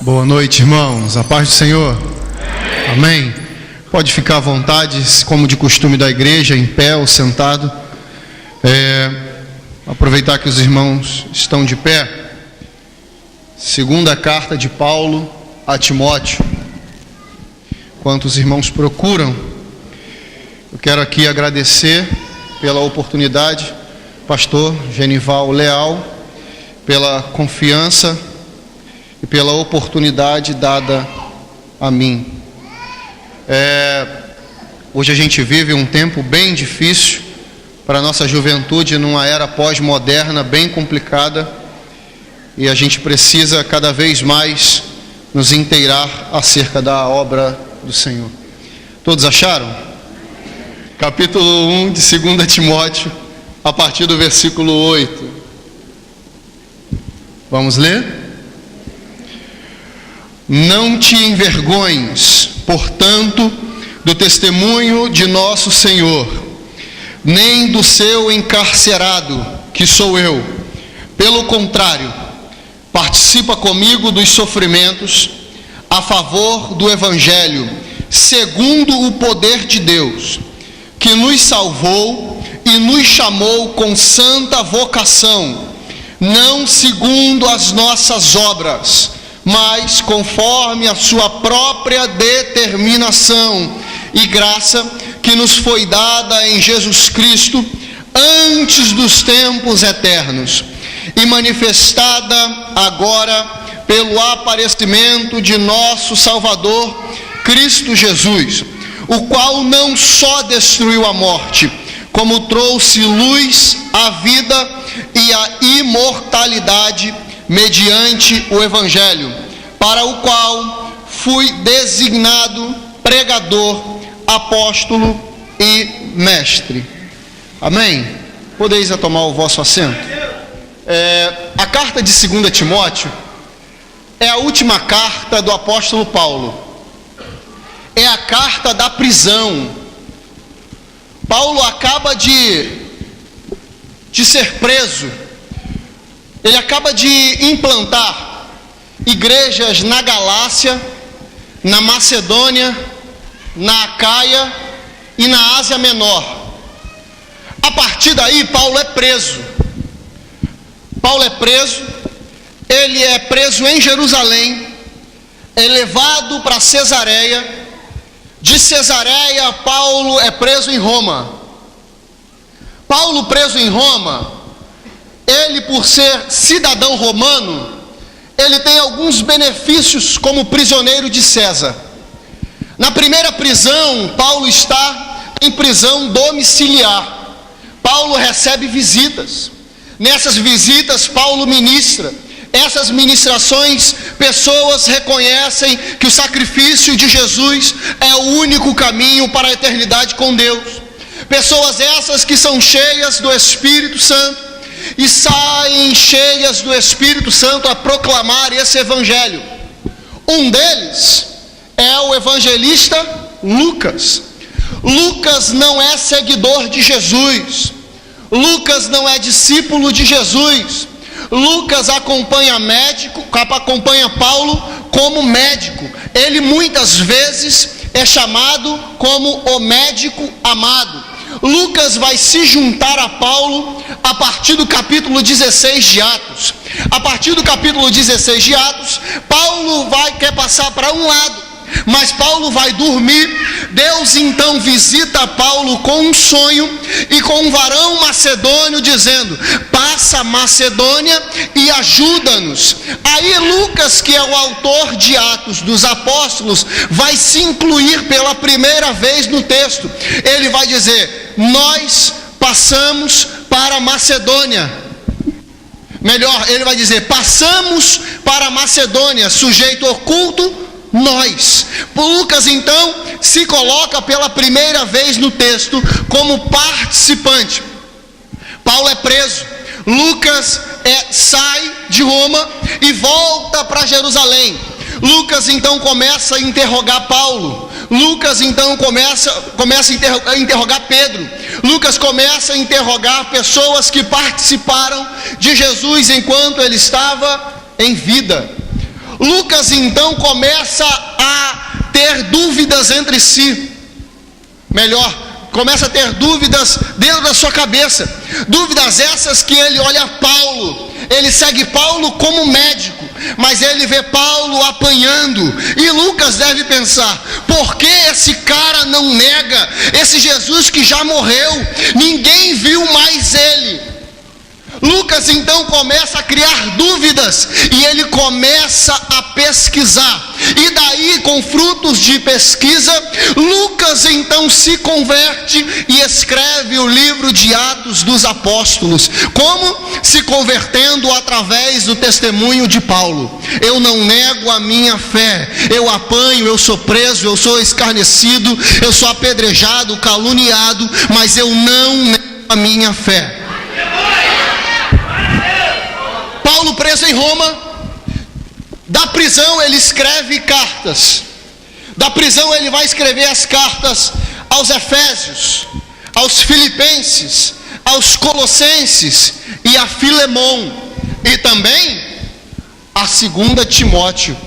Boa noite, irmãos. A paz do Senhor. Amém. Pode ficar à vontade, como de costume da igreja, em pé ou sentado. Aproveitar que os irmãos estão de pé. Segunda carta de Paulo a Timóteo. Enquanto os irmãos procuram, eu quero aqui agradecer pela oportunidade, pastor Genival Leal, pela confiança e pela oportunidade dada a mim. Hoje a gente vive um tempo bem difícil para a nossa juventude, numa era pós-moderna bem complicada, e a gente precisa cada vez mais nos inteirar acerca da obra do Senhor. Todos acharam? Capítulo 1 de 2 Timóteo, a partir do versículo 8. Vamos ler? Não te envergonhes, portanto, do testemunho de nosso Senhor, nem do seu encarcerado, que sou eu. Pelo contrário, participa comigo dos sofrimentos a favor do Evangelho, segundo o poder de Deus, que nos salvou e nos chamou com santa vocação, não segundo as nossas obras, mas conforme a sua própria determinação e graça que nos foi dada em Jesus Cristo antes dos tempos eternos, e manifestada agora pelo aparecimento de nosso Salvador, Cristo Jesus, o qual não só destruiu a morte, como trouxe luz à vida e à imortalidade mediante o Evangelho, para o qual fui designado pregador, apóstolo e mestre. Amém? Podeis tomar o vosso assento. A carta de 2 Timóteo é a última carta do apóstolo Paulo. É a carta da prisão. Paulo acaba de ser preso. Ele acaba de implantar igrejas na Galácia, na Macedônia, na Acaia e na Ásia Menor. A partir daí, Paulo é preso. Ele é preso em Jerusalém, é levado para Cesareia. De Cesareia, Paulo é preso em Roma. Paulo preso em Roma, ele, por ser cidadão romano, ele tem alguns benefícios como prisioneiro de César. Na primeira prisão, Paulo está em prisão domiciliar. Paulo recebe visitas. Nessas visitas, Paulo ministra. Essas ministrações, pessoas reconhecem que o sacrifício de Jesus é o único caminho para a eternidade com Deus. Pessoas essas que são cheias do Espírito Santo e saem cheias do Espírito Santo a proclamar esse Evangelho. Um deles é o evangelista Lucas. Lucas não é seguidor de Jesus. Lucas não é discípulo de Jesus. Lucas acompanha Paulo como médico. Ele muitas vezes é chamado como o médico amado. Lucas vai se juntar a Paulo a partir do capítulo 16 de Atos. A partir do capítulo 16 de Atos, Paulo quer passar para um lado, mas Paulo vai dormir. Deus então visita Paulo com um sonho e com um varão macedônio, dizendo: passa a Macedônia e ajuda-nos. Aí Lucas, que é o autor de Atos dos Apóstolos, vai se incluir pela primeira vez no texto. Ele vai dizer: nós passamos para a Macedônia. Melhor, ele vai dizer: passamos para a Macedônia, sujeito oculto, nós. Lucas então se coloca pela primeira vez no texto como participante. Paulo é preso. Lucas sai de Roma e volta para Jerusalém. Lucas então começa a interrogar Paulo. Lucas então começa a interrogar Pedro. Lucas começa a interrogar pessoas que participaram de Jesus enquanto ele estava em vida. Lucas então começa a ter dúvidas entre si. Começa a ter dúvidas dentro da sua cabeça. Dúvidas essas que ele olha Paulo. Ele segue Paulo como médico, mas ele vê Paulo apanhando. E Lucas deve pensar: por que esse cara não nega esse Jesus que já morreu? Ninguém viu mais ele. Lucas então começa a criar dúvidas e ele começa a pesquisar. E daí, com frutos de pesquisa, Lucas então se converte e escreve o livro de Atos dos Apóstolos. Como? Se convertendo através do testemunho de Paulo. Eu não nego a minha fé, eu apanho, eu sou preso, eu sou escarnecido, eu sou apedrejado, caluniado, mas eu não nego a minha fé. Paulo preso em Roma, da prisão ele escreve cartas. Da prisão ele vai escrever as cartas aos Efésios, aos Filipenses, aos Colossenses e a Filemon. E também a 2 Timóteo,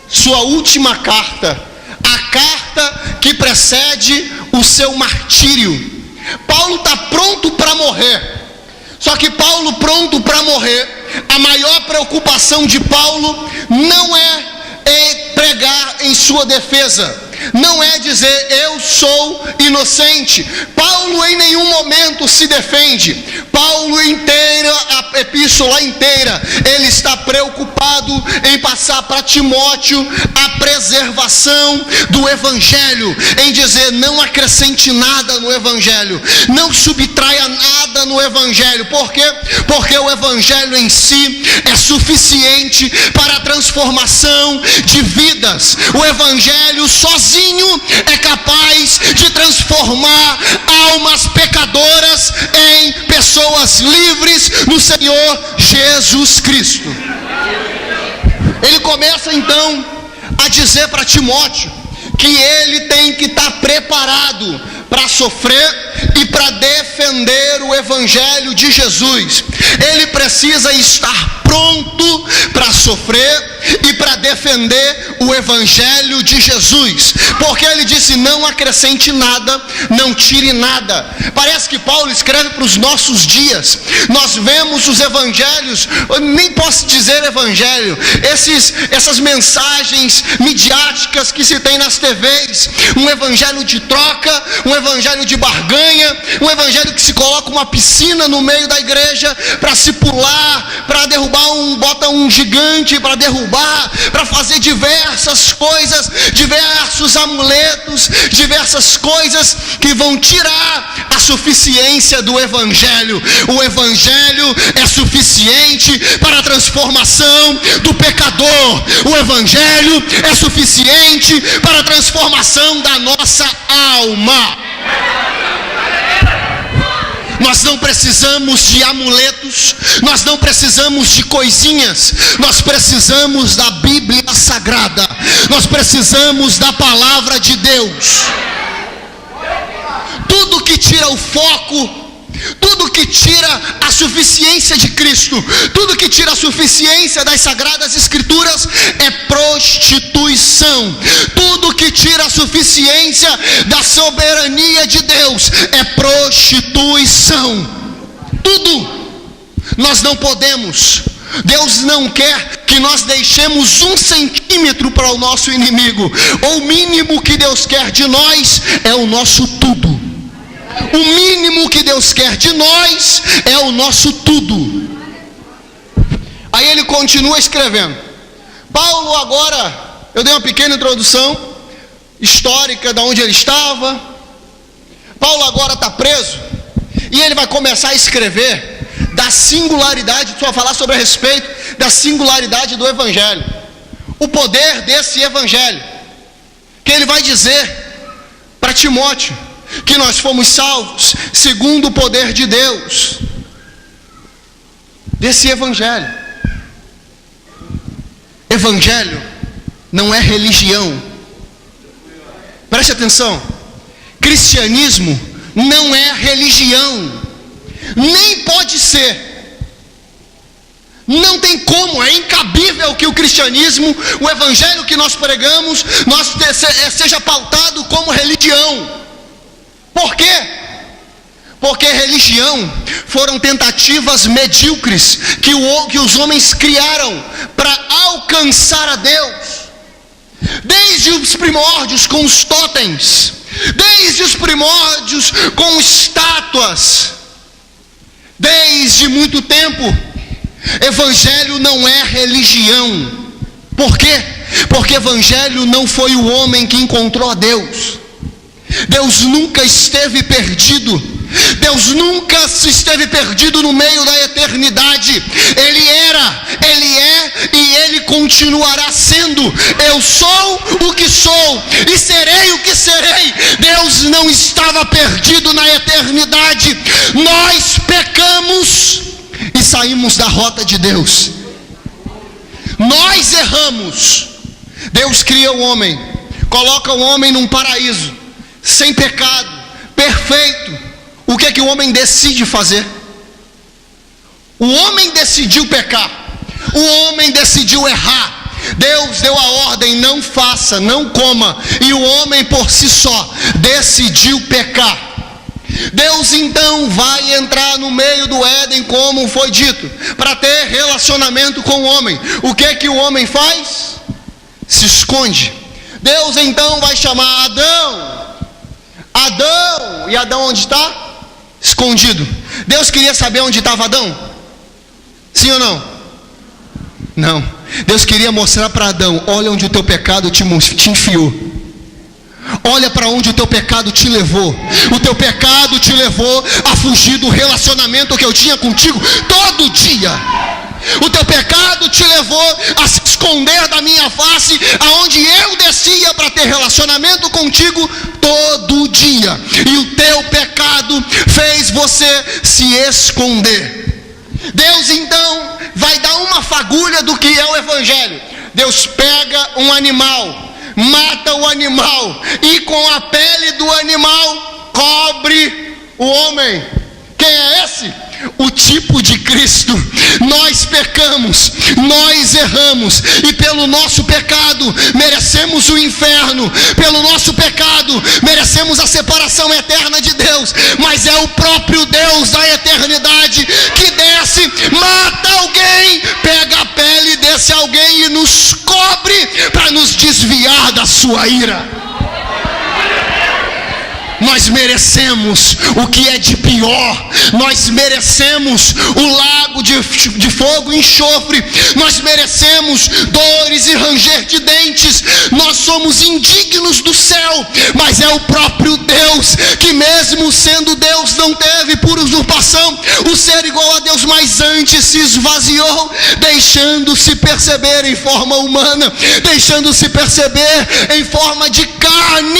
sua última carta, a carta que precede o seu martírio. Paulo está pronto para morrer. Só que Paulo pronto para morrer, a maior preocupação de Paulo não é pregar em sua defesa, não é dizer eu sou inocente. Paulo em nenhum momento se defende. Paulo inteira, a epístola inteira, ele está preocupado em passar para Timóteo a preservação do evangelho, em dizer não acrescente nada no evangelho, não subtraia nada no evangelho. Por quê? Porque o evangelho em si é suficiente para a transformação de vidas. O evangelho sozinho é capaz de transformar almas pecadoras em pessoas livres no Senhor Jesus Cristo. Ele começa então a dizer para Timóteo que ele tem que estar preparado para sofrer e para defender o evangelho de Jesus. Ele precisa estar pronto para sofrer e para defender o evangelho de Jesus, porque ele disse não acrescente nada, não tire nada. Parece que Paulo escreve para os nossos dias. Nós vemos os evangelhos, eu nem posso dizer evangelho, essas mensagens midiáticas que se tem nas TVs, um evangelho de troca, um evangelho de barganha, um evangelho que se coloca uma piscina no meio da igreja para se pular, para derrubar bota um gigante para derrubar, para fazer diversas coisas, diversos amuletos, diversas coisas que vão tirar a suficiência do evangelho. O evangelho é suficiente para a transformação do pecador. O evangelho é suficiente para a transformação da nossa alma. Nós não precisamos de amuletos, nós não precisamos de coisinhas, nós precisamos da Bíblia Sagrada, nós precisamos da Palavra de Deus. Tudo que tira o foco, tudo que tira a suficiência de Cristo, tudo que tira a suficiência das Sagradas Escrituras é prostituição. Tudo que tira a suficiência da soberania de Deus é prostituição. Tudo. Nós não podemos. Deus não quer que nós deixemos 1 centímetro para o nosso inimigo. O mínimo que Deus quer de nós é o nosso tudo. O mínimo que Deus quer de nós é o nosso tudo. Aí ele continua escrevendo. Paulo agora, eu dei uma pequena introdução histórica de onde ele estava. Paulo agora está preso e ele vai começar a escrever da singularidade, só falar sobre a respeito da singularidade do evangelho, o poder desse evangelho, que ele vai dizer para Timóteo que nós fomos salvos segundo o poder de Deus, desse evangelho. Evangelho não é religião. Preste atenção, cristianismo não é religião, nem pode ser. Não tem como, é incabível que o cristianismo, o evangelho que nós pregamos, seja pautado como religião. Por quê? Porque religião foram tentativas medíocres que os homens criaram para alcançar a Deus. Desde os primórdios com os totens, desde os primórdios com estátuas, desde muito tempo. Evangelho não é religião. Por quê? Porque evangelho não foi o homem que encontrou a Deus. Deus nunca esteve perdido. Deus nunca esteve perdido no meio da eternidade. Ele era, Ele é e Ele continuará sendo. Eu sou o que sou e serei o que serei. Deus não estava perdido na eternidade. Nós pecamos e saímos da rota de Deus. Nós erramos. Deus cria o homem, coloca o homem num paraíso, sem pecado, perfeito. O que é que o homem decide fazer? O homem decidiu pecar. O homem decidiu errar. Deus deu a ordem: não faça, não coma. E o homem por si só decidiu pecar. Deus então vai entrar no meio do Éden, como foi dito, para ter relacionamento com o homem. O que é que o homem faz? Se esconde. Deus então vai chamar Adão. Adão. E Adão onde está? Escondido. Deus queria saber onde estava Adão? Sim ou não? Não. Deus queria mostrar para Adão: olha onde o teu pecado te enfiou. Olha para onde o teu pecado te levou. O teu pecado te levou a fugir do relacionamento que eu tinha contigo todo dia. O teu pecado te levou a se esconder da minha face, aonde eu descia para ter relacionamento contigo todo dia. E o teu pecado fez você se esconder. Deus então vai dar uma fagulha do que é o evangelho. Deus pega um animal, mata o animal e com a pele do animal cobre o homem. Quem é esse? O tipo de Cristo. Nós pecamos, nós erramos, e pelo nosso pecado merecemos o inferno. Pelo nosso pecado merecemos a separação eterna de Deus. Mas é o próprio Deus da eternidade que desce, mata alguém, pega a pele desse alguém e nos cobre para nos desviar da sua ira. Nós merecemos o que é de pior. Nós merecemos o lago de fogo e enxofre. Nós merecemos dores e ranger de dentes. Nós somos indignos do céu. Mas é o próprio Deus que, mesmo sendo Deus, não teve por usurpação o ser igual a Deus, mas antes se esvaziou, deixando-se perceber em forma humana, deixando-se perceber em forma de carne,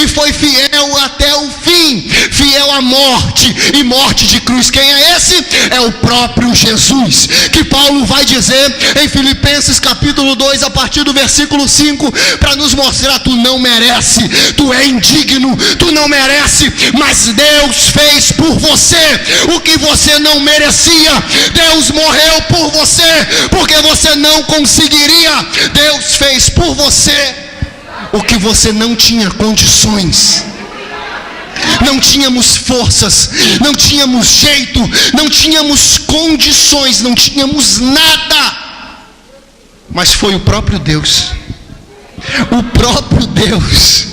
e foi fiel até o fim, fiel à morte, e morte de cruz. Quem é esse? É o próprio Jesus, que Paulo vai dizer em Filipenses capítulo 2, a partir do versículo 5, para nos mostrar: tu não merece, tu é indigno, tu não merece, mas Deus fez por você o que você não merecia. Deus morreu por você, porque você não conseguiria. Deus fez por você o que você não tinha condições. Não tínhamos forças, não tínhamos jeito, não tínhamos condições, não tínhamos nada. Mas foi o próprio Deus. O próprio Deus.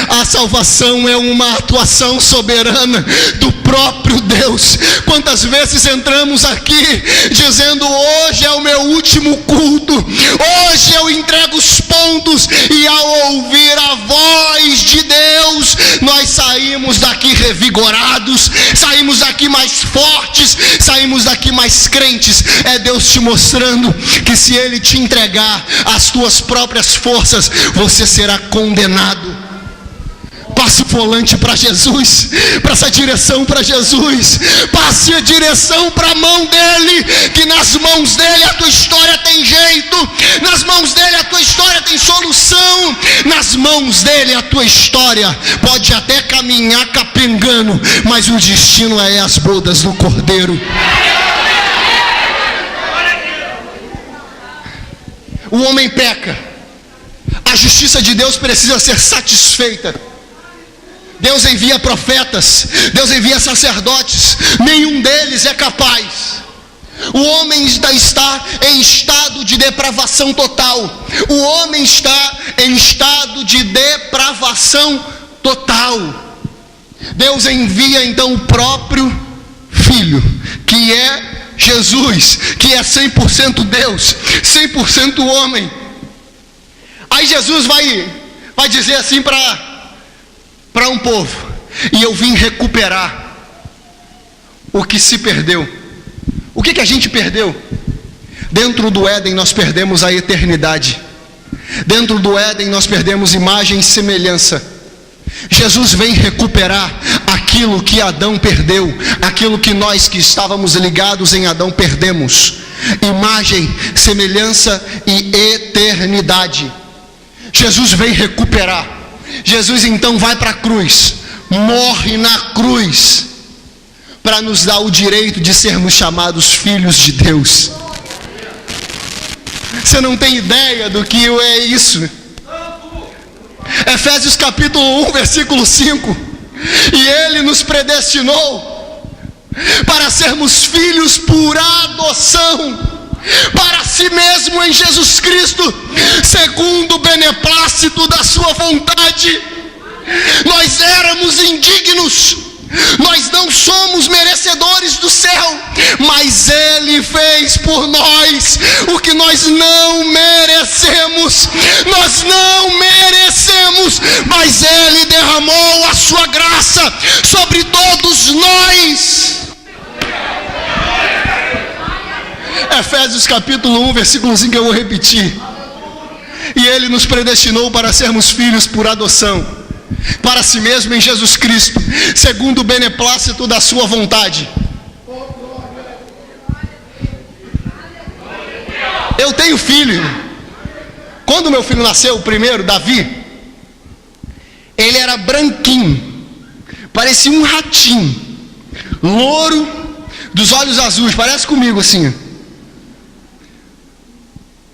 A salvação é uma atuação soberana do próprio Deus. Quantas vezes entramos aqui dizendo: hoje é o meu último culto, hoje eu entrego os pontos, e ao ouvir a voz de Deus, nós saímos daqui revigorados, saímos daqui mais fortes, saímos daqui mais crentes. É Deus te mostrando que se Ele te entregar as tuas próprias forças, você será condenado. Passe o volante para Jesus, para essa direção para Jesus, passe a direção para a mão dele, que nas mãos dele a tua história tem jeito, nas mãos dele a tua história tem solução. solução. Nas mãos dele a tua história pode até caminhar capengando, mas o destino é as bodas do Cordeiro. O homem peca, a justiça de Deus precisa ser satisfeita. Deus envia profetas, Deus envia sacerdotes, nenhum deles é capaz. O homem está em estado de depravação total. O homem está em estado de depravação total. Deus envia então o próprio Filho, que é Jesus, que é 100% Deus, 100% homem. Aí Jesus vai dizer assim para um povo: e eu vim recuperar o que se perdeu. O que a gente perdeu? Dentro do Éden nós perdemos a eternidade. Dentro do Éden nós perdemos imagem e semelhança. Jesus vem recuperar aquilo que Adão perdeu, aquilo que nós que estávamos ligados em Adão perdemos: imagem, semelhança e eternidade. Jesus vem recuperar. Jesus então vai para a cruz, morre na cruz, para nos dar o direito de sermos chamados filhos de Deus. Você não tem ideia do que é isso. Efésios capítulo 1, versículo 5: e Ele nos predestinou para sermos filhos por adoção, para si mesmo em Jesus Cristo, segundo o beneplácito da sua vontade. Nós éramos indignos, nós não somos merecedores do céu, mas Ele fez por nós o que nós não merecemos. Nós não merecemos, mas Ele derramou a sua graça sobre todos nós. Efésios capítulo 1, versículo 5, eu vou repetir: e Ele nos predestinou para sermos filhos por adoção, para si mesmo em Jesus Cristo, segundo o beneplácito da sua vontade. Eu tenho filho. Quando meu filho nasceu, o primeiro, Davi, ele era branquinho, parecia um ratinho, louro, dos olhos azuis, parece comigo assim.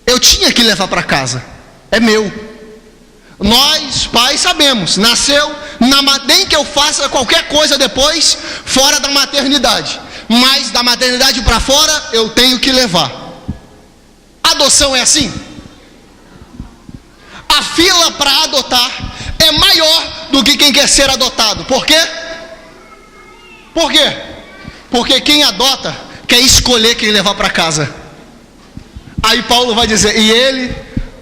Eu tinha que levar para casa, é meu. Nós, pais, sabemos, nasceu, nem que eu faça qualquer coisa depois, fora da maternidade, mas da maternidade para fora, eu tenho que levar. Adoção é assim. A fila para adotar é maior do que quem quer ser adotado. Por quê? Por quê? Porque quem adota quer escolher quem levar para casa. Aí Paulo vai dizer: e Ele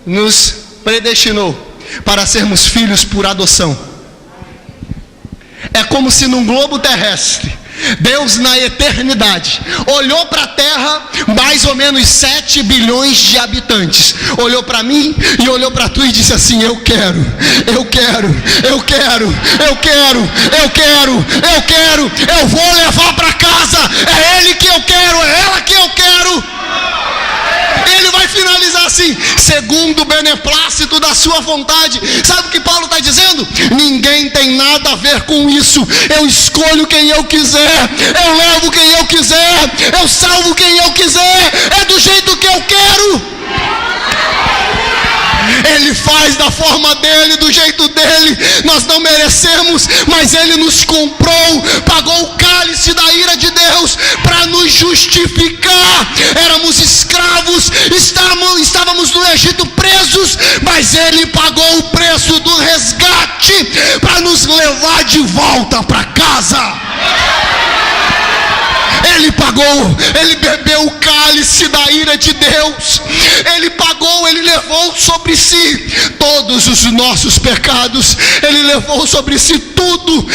nos predestinou para sermos filhos por adoção. É como se num globo terrestre, Deus na eternidade olhou para a terra, mais ou menos 7 bilhões de habitantes, olhou para mim e olhou para tu e disse assim: eu quero, eu vou levar para casa, é ele que eu quero, é ela que eu quero. Ele vai finalizar assim: segundo o beneplácito da sua vontade. Sabe o que Paulo está dizendo? Ninguém tem nada a ver com isso. Eu escolho quem eu quiser, eu levo quem eu quiser, eu salvo quem eu quiser, é do jeito que eu quero. Ele faz da forma dele, do jeito dele. Nós não merecemos, mas Ele nos comprou, pagou o cálice da ira de Deus para nos justificar. Éramos escravos, estávamos no Egito presos, mas Ele pagou o preço do resgate para nos levar de volta para casa. Ele pagou, Ele bebeu o cálice da ira de Deus, Ele pagou, Ele levou sobre si todos os nossos pecados, Ele levou sobre si tudo,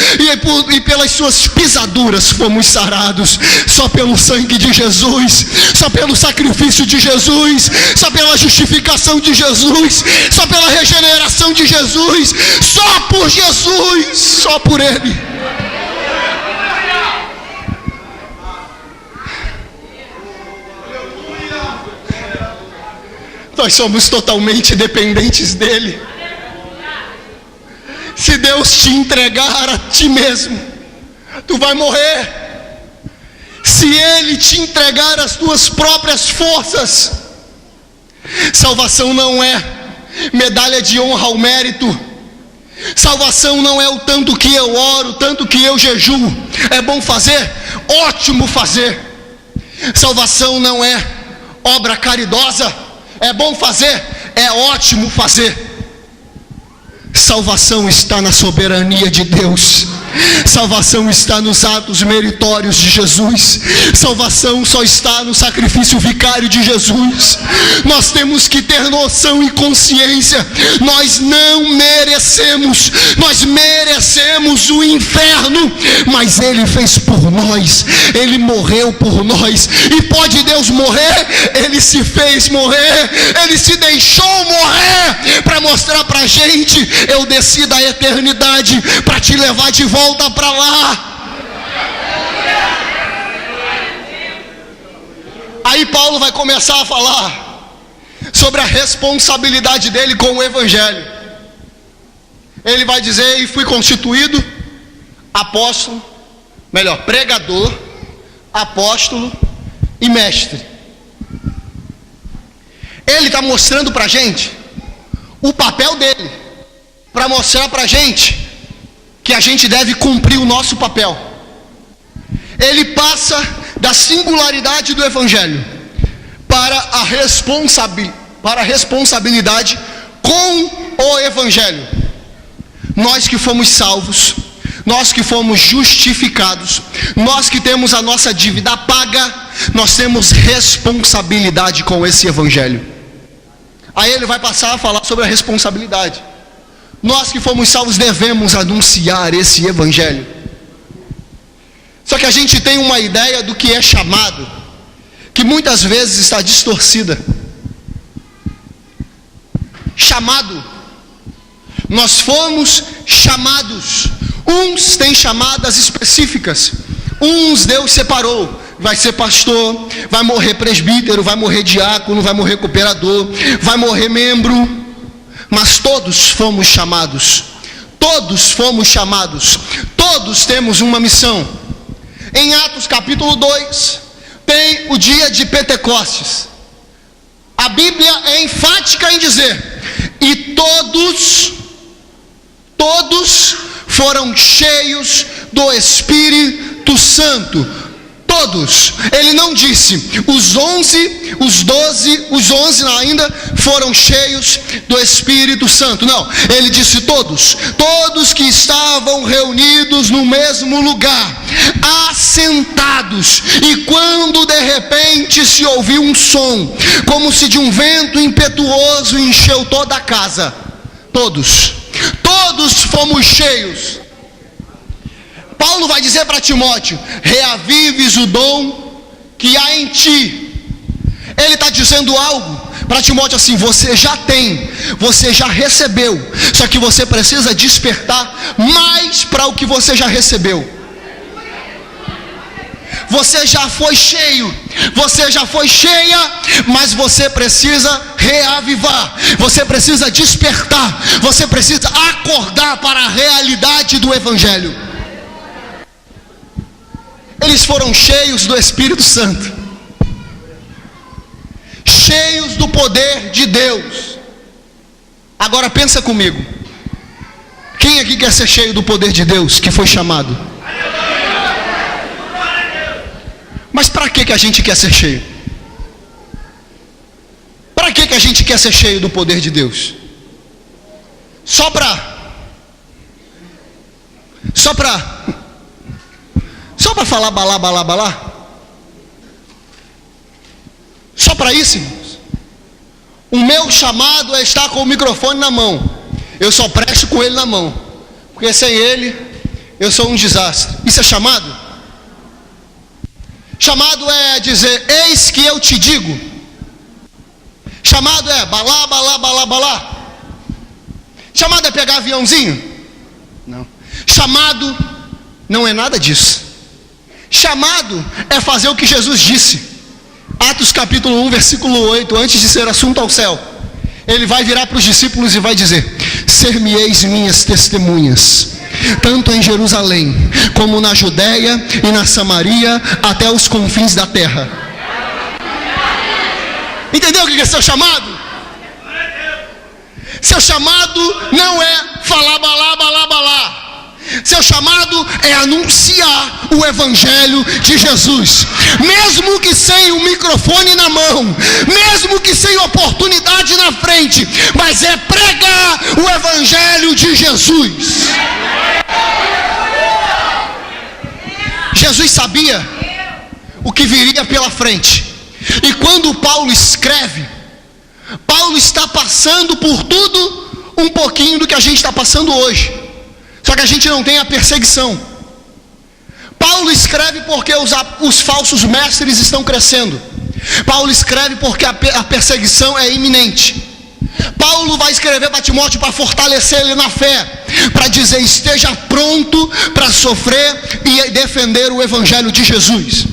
e pelas suas pisaduras fomos sarados. Só pelo sangue de Jesus, só pelo sacrifício de Jesus, só pela justificação de Jesus, só pela regeneração de Jesus, só por Jesus, só por Ele. nós somos totalmente dependentes dele. Se Deus te entregar a ti mesmo, tu vai morrer. Se Ele te entregar as tuas próprias forças, salvação não é medalha de honra ao mérito. Salvação não é o tanto que eu oro, tanto que eu jejuo. É bom fazer? Ótimo fazer. Salvação não é obra caridosa. É bom fazer? É ótimo fazer. Salvação está na soberania de Deus. Salvação está nos atos meritórios de Jesus. Salvação só está no sacrifício vicário de Jesus. Nós temos que ter noção e consciência. Nós não merecemos. Nós merecemos o inferno, mas Ele fez por nós. Ele morreu por nós. E pode Deus morrer? Ele se fez morrer. Ele se deixou morrer para mostrar para a gente: eu desci da eternidade para te levar de volta para lá. Aí Paulo vai começar a falar sobre a responsabilidade dele com o evangelho. Ele vai dizer: e fui constituído apóstolo, melhor, pregador, apóstolo e mestre. Ele está mostrando para a gente o papel dele, para mostrar para a gente que a gente deve cumprir o nosso papel. Ele passa da singularidade do evangelho para a responsabilidade com o evangelho. Nós que fomos salvos, nós que fomos justificados, nós que temos a nossa dívida paga, nós temos responsabilidade com esse evangelho. Aí ele vai passar a falar sobre a responsabilidade. Nós que fomos salvos devemos anunciar esse evangelho. Só que a gente tem uma ideia do que é chamado, que muitas vezes está distorcida. Chamado, nós fomos chamados. Uns têm chamadas específicas. Uns Deus separou. Vai ser pastor, vai morrer presbítero, vai morrer diácono, vai morrer cooperador, vai morrer membro. Mas todos fomos chamados. Todos fomos chamados. Todos temos uma missão. Em Atos capítulo 2, tem o dia de Pentecostes. A Bíblia é enfática em dizer: e todos foram cheios do Espírito Santo. Todos. Ele não disse os 11, os 12, os 11 ainda foram cheios do Espírito Santo. Não, ele disse todos. Todos que estavam reunidos no mesmo lugar, assentados. E quando de repente se ouviu um som, como se de um vento impetuoso encheu toda a casa. Todos fomos cheios. Paulo vai dizer para Timóteo: reavives o dom que há em ti. Ele está dizendo algo para Timóteo assim: você já tem, você já recebeu, só que você precisa despertar mais para o que você já recebeu. Você já foi cheio, você já foi cheia, mas você precisa reavivar, você precisa despertar, você precisa acordar para a realidade do evangelho. Eles foram cheios do Espírito Santo, cheios do poder de Deus. Agora pensa comigo: quem aqui quer ser cheio do poder de Deus, que foi chamado? Mas para que a gente quer ser cheio? Para que a gente quer ser cheio do poder de Deus? Só para falar balá, balá, balá? Só para isso, irmãos? O meu chamado é estar com o microfone na mão. Eu só presto com ele na mão, porque sem ele eu sou um desastre. Isso é chamado? Chamado é dizer: eis que eu te digo. Chamado é balá, balá, balá, balá. Chamado é pegar aviãozinho? Não. Chamado não é nada disso. Chamado é fazer o que Jesus disse: Atos capítulo 1, versículo 8, antes de ser assunto ao céu, ele vai virar para os discípulos e vai dizer: ser-me-eis minhas testemunhas, tanto em Jerusalém, como na Judéia e na Samaria, até os confins da terra. Entendeu o que é seu chamado? Seu chamado não é falar balá, balá, balá. Seu chamado é anunciar o Evangelho de Jesus, mesmo que sem o microfone na mão, mesmo que sem oportunidade na frente, mas é pregar o Evangelho de Jesus. Jesus sabia o que viria pela frente, e quando Paulo escreve, Paulo está passando por tudo um pouquinho do que a gente está passando hoje, só que a gente não tem a perseguição. Paulo escreve porque os falsos mestres estão crescendo. Paulo escreve porque a perseguição é iminente. Paulo vai escrever para Timóteo para fortalecer ele na fé, para dizer: esteja pronto para sofrer e defender o Evangelho de Jesus.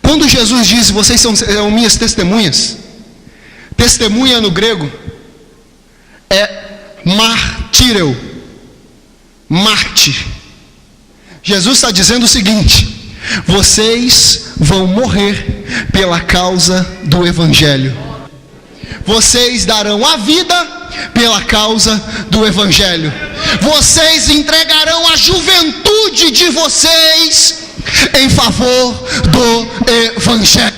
Quando Jesus diz: vocês são minhas testemunhas, testemunha no grego é martíreu, mártir. Jesus está dizendo o seguinte: vocês vão morrer pela causa do Evangelho, vocês darão a vida pela causa do Evangelho, vocês entregarão a juventude de vocês em favor do Evangelho,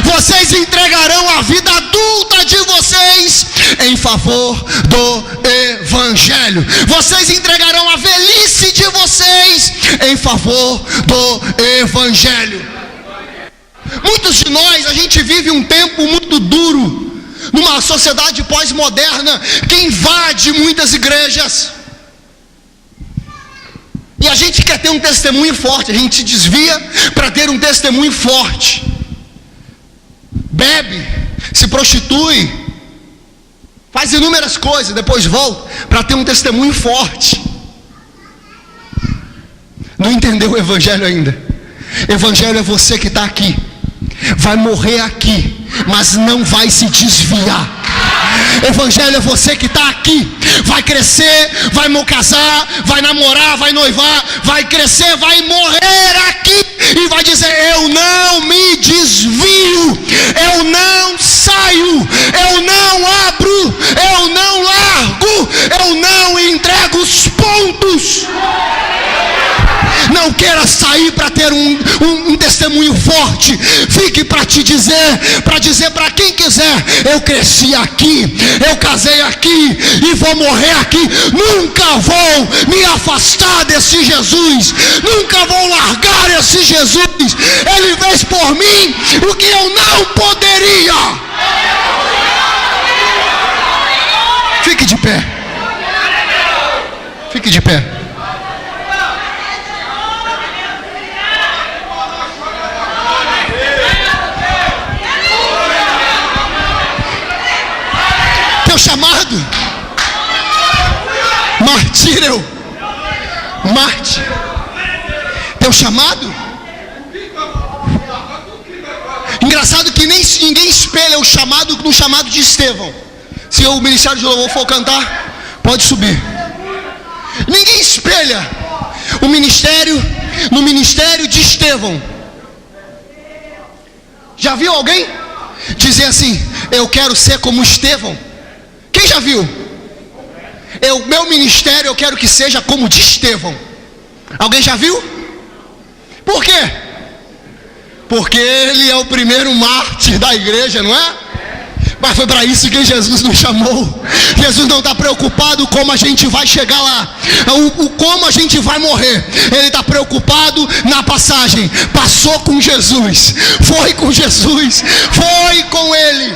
vocês entregarão a vida adulta de vocês em favor do Evangelho, vocês entregarão a velhice de vocês em favor do Evangelho. Muitos de nós, a gente vive um tempo muito duro, numa sociedade pós-moderna que invade muitas igrejas, e a gente quer ter um testemunho forte, a gente se desvia para ter um testemunho forte, bebe, se prostitui, faz inúmeras coisas, depois volta para ter um testemunho forte. Não entendeu o Evangelho ainda. Evangelho é você que está aqui, vai morrer aqui, mas não vai se desviar. Evangelho é você que está aqui, vai crescer, vai casar, vai namorar, vai noivar, vai crescer, vai morrer aqui e vai dizer: eu não me desvio, eu não saio, eu não abro, eu não largo, eu não entrego os pontos. Não queira sair para ter um testemunho forte. Fique para te dizer, para quem quiser: eu cresci aqui, eu casei aqui e vou morrer aqui. Nunca vou me afastar desse Jesus, nunca vou largar esse Jesus. Ele fez por mim o que eu não poderia. Fique de pé. Fique de pé. Teu chamado, martírio, Marte, teu chamado. Engraçado que nem ninguém espelha o chamado no chamado de Estevão. Se o ministério de louvor for cantar, pode subir. Ninguém espelha o ministério no ministério de Estevão. Já viu alguém dizer assim: eu quero ser como Estevão? Quem já viu? Meu ministério eu quero que seja como o de Estevão. Alguém já viu? Por quê? Porque ele é o primeiro mártir da igreja, não é? Mas foi para isso que Jesus nos chamou. Jesus não está preocupado como a gente vai chegar lá, como a gente vai morrer. Ele está preocupado na passagem. Passou com Jesus, foi com Jesus, foi com Ele.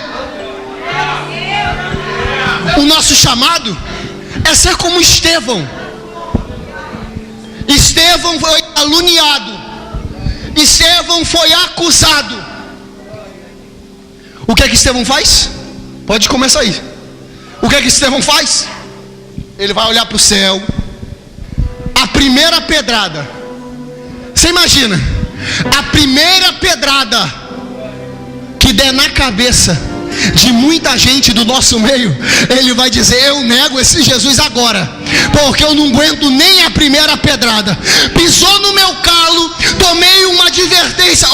O nosso chamado é ser como Estevão. Estevão foi caluniado, Estevão foi acusado. O que é que Estevão faz? Pode começar aí. O que é que Estevão faz? Ele vai olhar para o céu. A primeira pedrada, você imagina, a primeira pedrada que der na cabeça de muita gente do nosso meio, ele vai dizer: eu nego esse Jesus agora, porque eu não aguento nem a primeira pedrada. Pisou no meu calo, tomei uma advertência: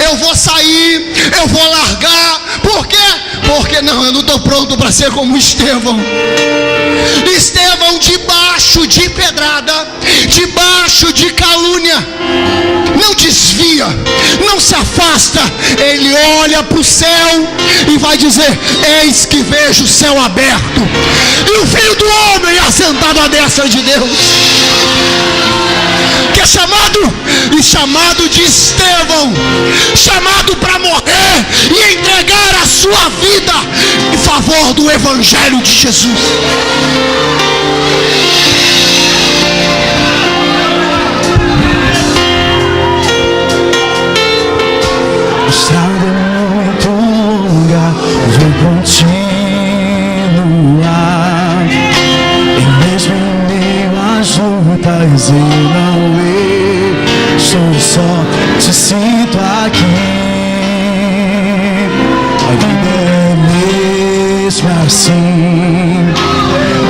eu vou sair, eu vou largar. Por quê? Porque não, eu não estou pronto para ser como Estevão. Estevão, debaixo de pedrada, debaixo de calúnia, não desvia, não se afasta. Ele olha para o céu e vai dizer: eis que vejo o céu aberto e o Filho do Homem assentado à destra de Deus. Que é chamado de Estevão, chamado para morrer e entregar a sua vida em favor do Evangelho de Jesus. Estrada muito longa, vou continuar. E mesmo em meio às lutas eu não estou só, te sinto aqui. A vida é mesmo assim,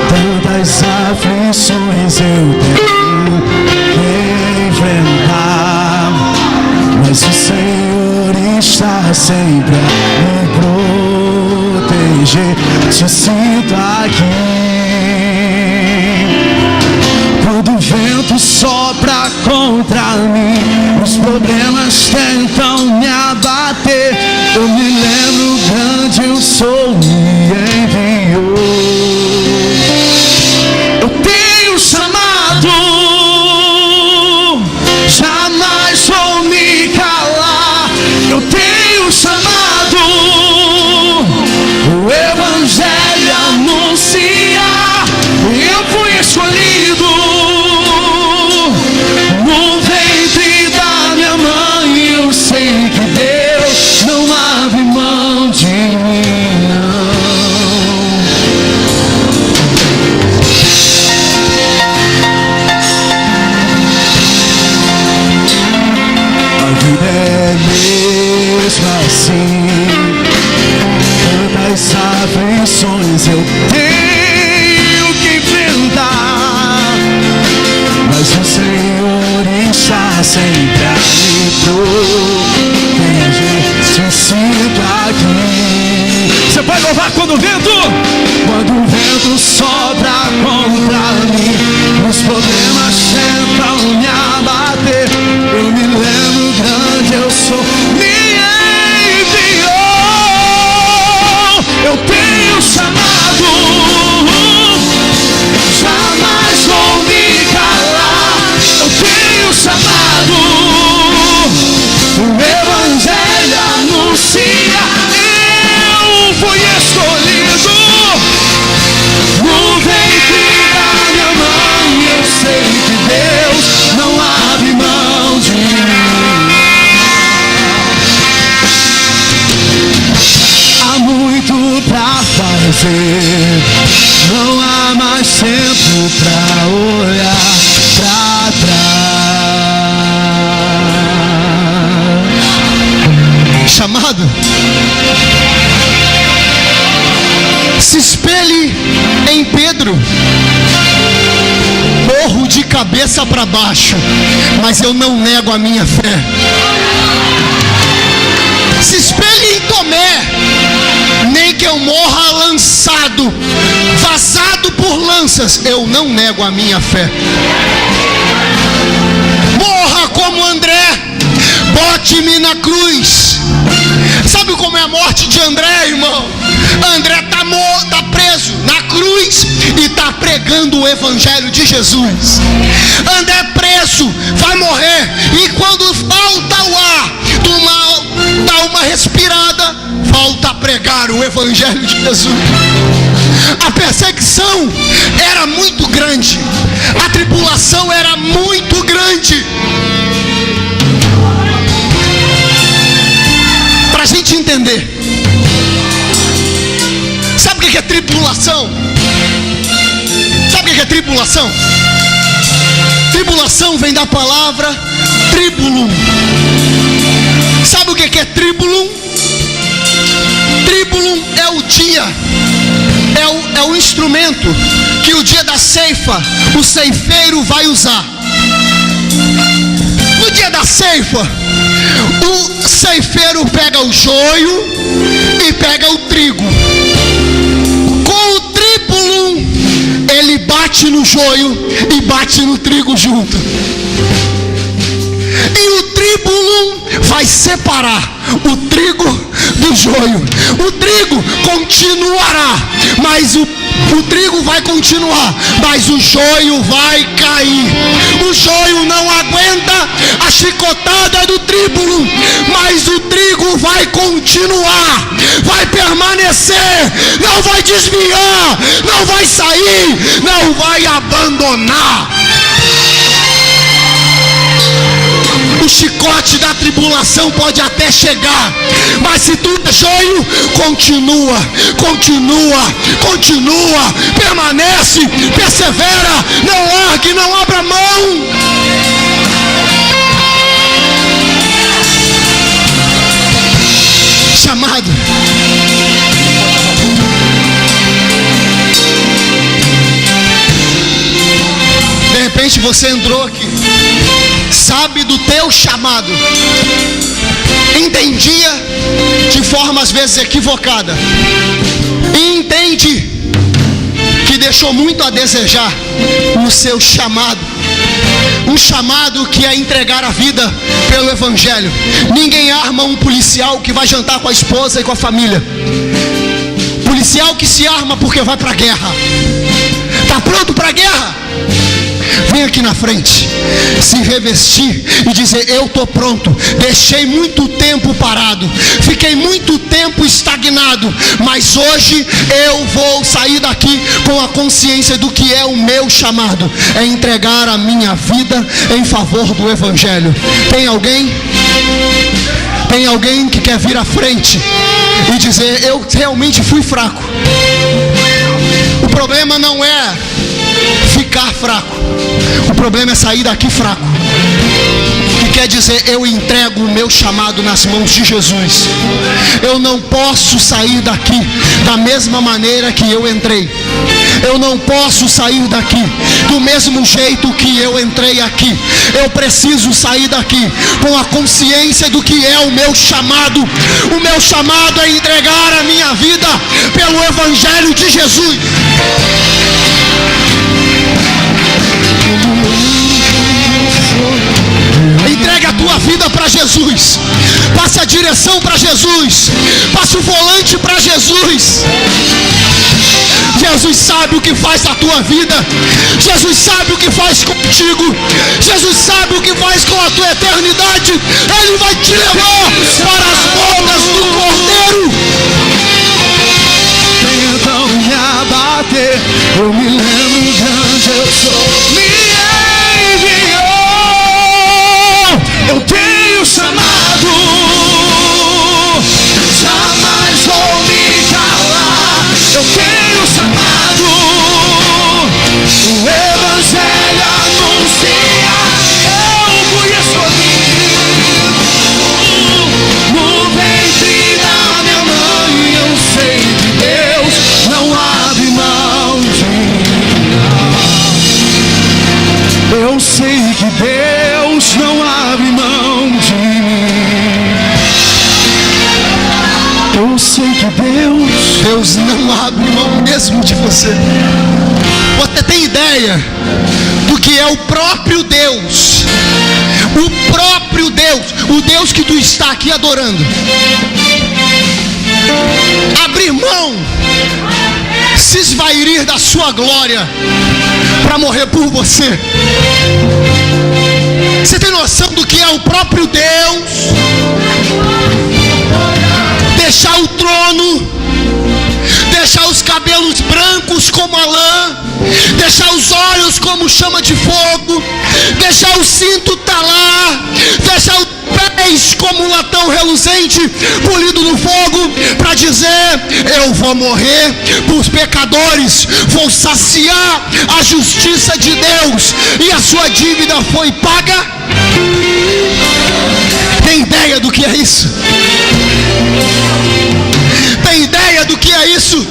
tantas aflições eu tenho que enfrentar, mas o Senhor está sempre a me proteger. Te sinto aqui. Quando o vento sopra contra mim, os problemas tentam me abater, eu me lembro grande eu sou me enviou. Eu tenho chamado, jamais vou me calar. Eu tenho chamado, o Evangelho anunciar. Eu fui escolhido no ventre da minha mãe. Eu sei que Deus não abre mão de mim, não. A vida é mesmo assim, tantas aflições eu tenho que enfrentar, mas o Senhor está sempre a me proteger. Te sinto aqui. Você pode louvar quando o vento sopra contra mim, os problemas tentam me abater, eu me lembro grande eu sou, me enviou. Eu tenho chamado, jamais vou me calar. Eu tenho chamado, o Evangelho anuncia. Eu fui escolhido no ventre da minha mãe. Eu sei que Deus não abre mão de mim. Há muito pra fazer, não há mais tempo pra olhar pra trás. Chamado. Se espelhe em Pedro. Morro de cabeça para baixo, mas eu não nego a minha fé. Se espelhe em Tomé. Nem que eu morra lançado, vazado por lanças, eu não nego a minha fé. Morra como André, bote-me na cruz. Sabe como é a morte de André, irmão? André está preso na cruz e está pregando o Evangelho de Jesus. André preso, vai morrer, e quando falta o ar, dá uma respirada, volta a pregar o Evangelho de Jesus. A perseguição era muito grande, a tribulação era muito grande. Para a gente entender, sabe o que é tribulação? Sabe o que é tribulação? Tribulação vem da palavra tribulum. Sabe o que é tribulum? dia é o instrumento que o dia da ceifa o ceifeiro vai usar. No dia da ceifa, o ceifeiro pega o joio e pega o trigo. Com o trípulo, ele bate no joio e bate no trigo junto. E o trípulo vai separar o trigo do joio. O trigo continuará, mas o trigo vai continuar, mas o joio vai cair. O joio não aguenta a chicotada do trípulo, mas o trigo vai continuar, vai permanecer, não vai desviar, não vai sair, não vai abandonar. O chicote da tribulação pode até chegar, mas se tu é joio, continua, permanece, persevera, não largue, não abra mão. Chamado. De repente você entrou aqui, sabe do teu chamado, entendia de forma às vezes equivocada, e entende que deixou muito a desejar no seu chamado. Um chamado que é entregar a vida pelo Evangelho. Ninguém arma um policial que vai jantar com a esposa e com a família. Policial que se arma porque vai para a guerra. Está pronto para a guerra? Vem aqui na frente, se revestir e dizer: eu estou pronto. Deixei muito tempo parado, fiquei muito tempo estagnado, mas hoje eu vou sair daqui com a consciência do que é o meu chamado: é entregar a minha vida em favor do Evangelho. Tem alguém? Tem alguém que quer vir à frente e dizer: eu realmente fui fraco. O problema não é ficar fraco, o problema é sair daqui fraco. Que quer dizer: eu entrego o meu chamado nas mãos de Jesus. Eu não posso sair daqui da mesma maneira que eu entrei. Eu não posso sair daqui do mesmo jeito que eu entrei aqui. Eu preciso sair daqui com a consciência do que é o meu chamado. O meu chamado é entregar a minha vida pelo Evangelho de Jesus. Entregue a tua vida para Jesus. Passe a direção para Jesus. Passe o volante para Jesus. Jesus sabe o que faz na tua vida. Jesus sabe o que faz contigo. Jesus sabe o que faz com a tua eternidade. Ele vai te levar para as bodas do Cordeiro. Tentam me abater, eu me lembro de onde eu sou. Me enviou, eu tenho chamado, jamais vou me calar. Eu tenho chamado, o Evangelho anuncia. Eu fui escolhido no ventre da minha mãe. Eu sei que Deus não abre mão de mim. Eu sei que Deus não abre mão de mim. Eu sei que Deus não abre mão mesmo de você. Você tem ideia do que é o próprio Deus? O próprio Deus, o Deus que tu está aqui adorando, abrir mão, se esvairir da sua glória para morrer por você. Você tem noção do que é o próprio Deus? Deixar o trono, deixar os cabelos brancos como a lã, deixar os olhos como chama de fogo, deixar o cinto talar, deixar os pés como um latão reluzente polido no fogo, para dizer: eu vou morrer por pecadores, vou saciar a justiça de Deus, e a sua dívida foi paga. Tem ideia do que é isso? Tem ideia do que é isso?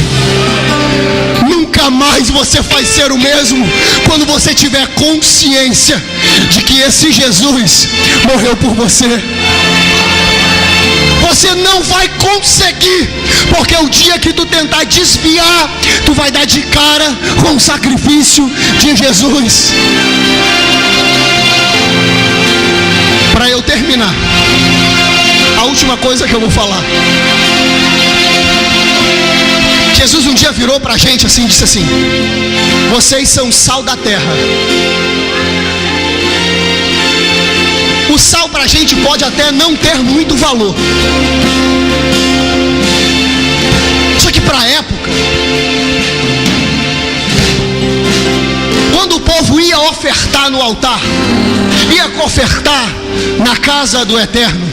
você vai ser o mesmo quando você tiver consciência de que esse Jesus morreu por você. Você não vai conseguir, porque o dia que tu tentar desviar, tu vai dar de cara com o sacrifício de Jesus. Para eu terminar, a última coisa que eu vou falar. Jesus um dia virou para a gente assim, disse assim: vocês são sal da terra. O sal para a gente pode até não ter muito valor, só que para a época, quando o povo ia ofertar no altar, ia ofertar na casa do Eterno,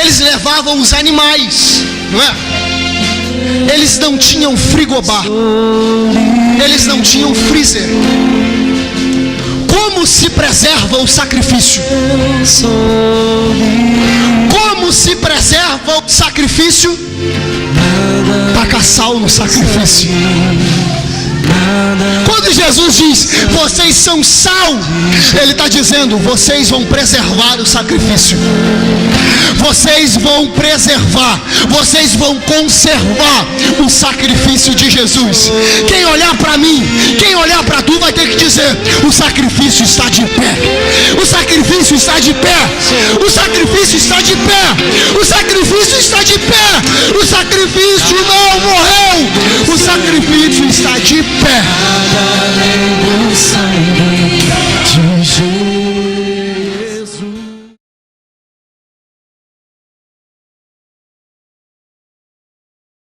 eles levavam os animais, não é? Eles não tinham frigobar, eles não tinham freezer. Como se preserva o sacrifício? Como se preserva o sacrifício? Taca sal no sacrifício. Quando Jesus diz, vocês são sal, Ele está dizendo, vocês vão preservar o sacrifício. Vocês vão preservar, vocês vão conservar o sacrifício de Jesus. Quem olhar para mim, quem olhar para tu, vai ter que dizer, o sacrifício está de pé. O sacrifício está de pé. O sacrifício está de pé. O sacrifício está de pé. O sacrifício não morreu.